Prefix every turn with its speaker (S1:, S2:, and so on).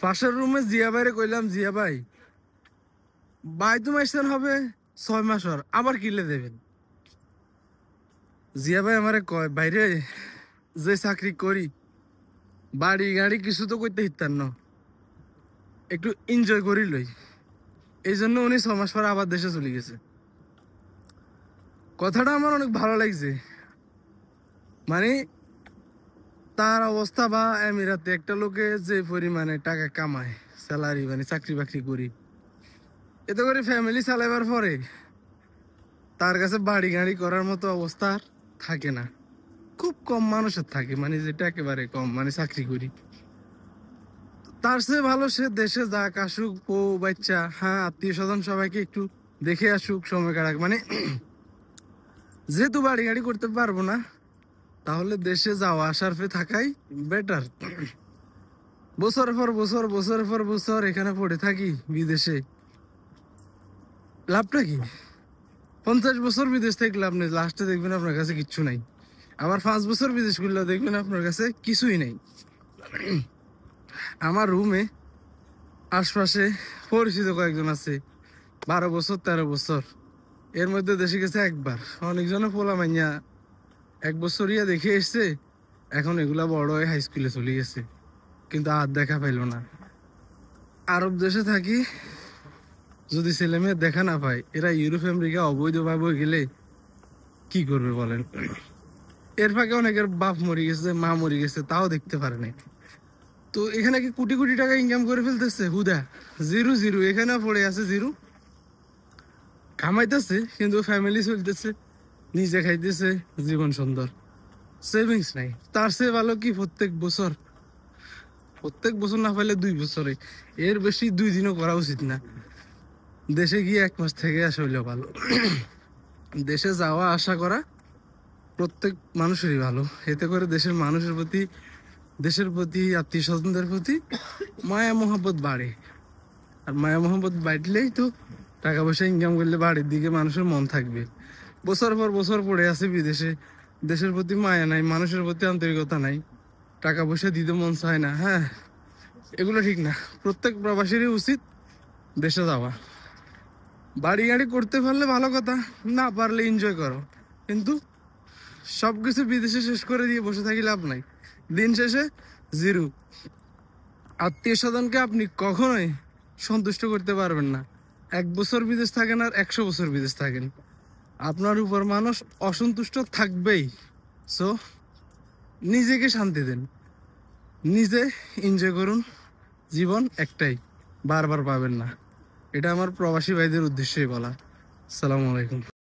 S1: পাশের রুমে জিয়া ভাইরে কইলাম, জিয়া ভাই বাইতুম আসতেন হবে 6 মাস ওর, আবার কিলে দেবেন। জিয়া ভাই আমারে কয়, বাইরে যে চাকরি করি বাড়ি গাড়ি কিছু তো করতে হিতার ন, একটু এনজয় করি লই। এই জন্য উনি 6 মাস পর আবার দেশে চলে গেছে। কথাটা আমার অনেক ভালো লাগছে। মানে তার অবস্থা বা আমিরাতে একটা লোকে যে পরিমাণে টাকা কামায়, স্যালারি মানে চাকরি বাকরি করি, এতে করে ফ্যামিলি চালাবার পরে তার কাছে বাড়ি গাড়ি করার মতো অবস্থা আর থাকে না। খুব কম মানুষের থাকে, মানে যেটা একেবারে কম, মানে চাকরি করি। তার চেয়ে ভালো সে দেশে যাক, আসুক, বউ বাচ্চা, হ্যাঁ আত্মীয় স্বজন সবাইকে একটু দেখে আসুক, সময় কাটাক। মানে যেহেতু বাড়ি গাড়ি করতে পারবো না, তাহলে দেশে যাওয়া আসার ফে থাকাই বেটার। বছরের পর বছর, বছরের পর বছর এখানে পড়ে থাকি বিদেশে, লাভটা কি? 50 বছর বিদেশ থেকে লাভ নেই, লাস্টে দেখবেন আপনার কাছে কিচ্ছু নাই। আবার 5 বছর বিদেশ করলে দেখবেন আপনার কাছে কিছুই নেই। আমার রুমে আশপাশে পরিচিত কয়েকজন আছে, 12 বছর 13 বছর, এর মধ্যে দেশে গেছে একবার। অনেকজনে পোলা মাইয়া 1 বছরিয়া দেখে এসছে, এখন এগুলা বড় হয়ে হাই স্কুলে চলে গেছে, কিন্তু আর দেখা পাইল না। আরব দেশে থাকি, যদি ছেলে মেয়ে দেখা না পায়, এরা ইউরোপ আমেরিকা অবৈধভাবে গেলে কি করবে বলেন? এর ফাঁকে অনেকের বাপ মরে গেছে, মা মরে গেছে, তাও দেখতে পারে নাই। তো এখানে কি কোটি কোটি টাকা ইনকাম করে ফেলতেছে হুদা, জিরো জিরো এখানে পড়ে আছে, জিরো কামাইতেছে, কিন্তু ফ্যামিলি চলতেছে, নিজে খাইতেছে, জীবন সুন্দর, সেভিংস নাই। তার চেয়ে ভালো কি প্রত্যেক বছর না পাইলে 2 বছরে, এর বেশি 2 দিনও করা উচিত না। দেশে গিয়ে 1 মাস থেকে আসা হইলেও ভালো। দেশে যাওয়া আসা করা প্রত্যেক মানুষেরই ভালো, এতে করে দেশের মানুষের প্রতি, দেশের প্রতি, আত্মীয় স্বজনদের প্রতি মায়া মহব্বত বাড়ে। আর মায়া মহব্বত বাড়লেই তো টাকা পয়সা ইনকাম করলে বাড়ির দিকে মানুষের মন থাকবে। বছর পর বছর পড়ে আছে বিদেশে, দেশের প্রতি মায়া নাই, মানুষের প্রতি আন্তরিকতা নাই, টাকা পয়সা দিতে মন চায় না। হ্যাঁ, এগুলো ঠিক না। প্রত্যেক প্রবাসীরই উচিত দেশে যাওয়া। বাড়ি গাড়ি করতে পারলে ভালো কথা, না পারলে এনজয় করো, কিন্তু সবকিছু বিদেশে শেষ করে দিয়ে বসে থাকি লাভ নাই। দিন শেষে জিরো। আত্মীয় স্বজনকে আপনি কখনোই সন্তুষ্ট করতে পারবেন না। 1 বছর বিদেশ থাকেন আর 100 বছর বিদেশ থাকেন, আপনার উপর মানুষ অসন্তুষ্ট থাকবেই। সো নিজেকে শান্তি দেন, নিজে এনজয় করুন। জীবন একটাই, বারবার পাবেন না। এটা আমার প্রবাসী ভাইদের উদ্দেশ্যেই বলা। আসসালামু আলাইকুম।